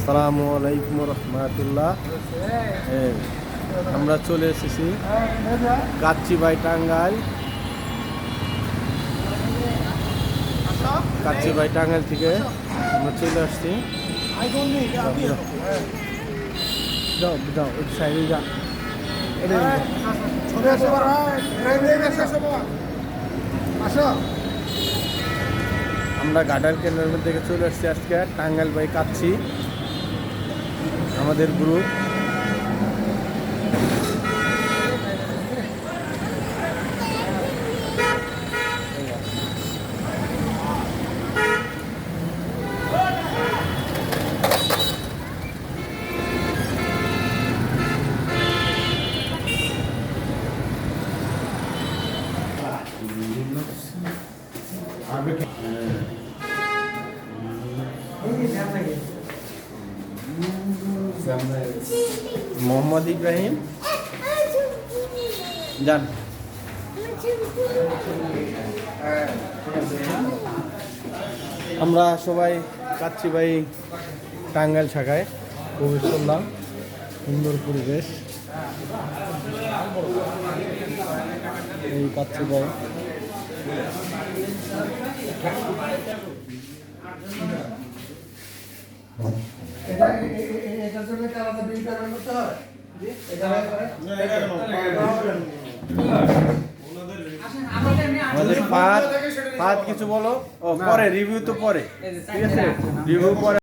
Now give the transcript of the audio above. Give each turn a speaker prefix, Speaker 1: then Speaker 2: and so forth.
Speaker 1: আসসালামু আলাইকুম রহমতুল্লাহ। আমরা চলে এসেছি কাচ্চিবাই টাঙ্গাইল। কাচ্চিবাই টাঙ্গাইল থেকে আমরা চলে আসছি। আমরা গার্ডার কেন্দ্রের থেকে চলে আসছি আজকে টাঙ্গাইল বাই কাচ্চি আমাদের গ্রুপ। মোহাম্মদ ইব্রাহিম যান। আমরা সবাই কাচ্চিবাই টাঙ্গাইল শাখায় প্রবেশ করলাম। সুন্দর পরিবেশ এই কাচ্চিবাই। আমাদের পাঁচ কিছু বলো। ও পরে রিভিউ তো পরে, ঠিক আছে, রিভিউ পরে।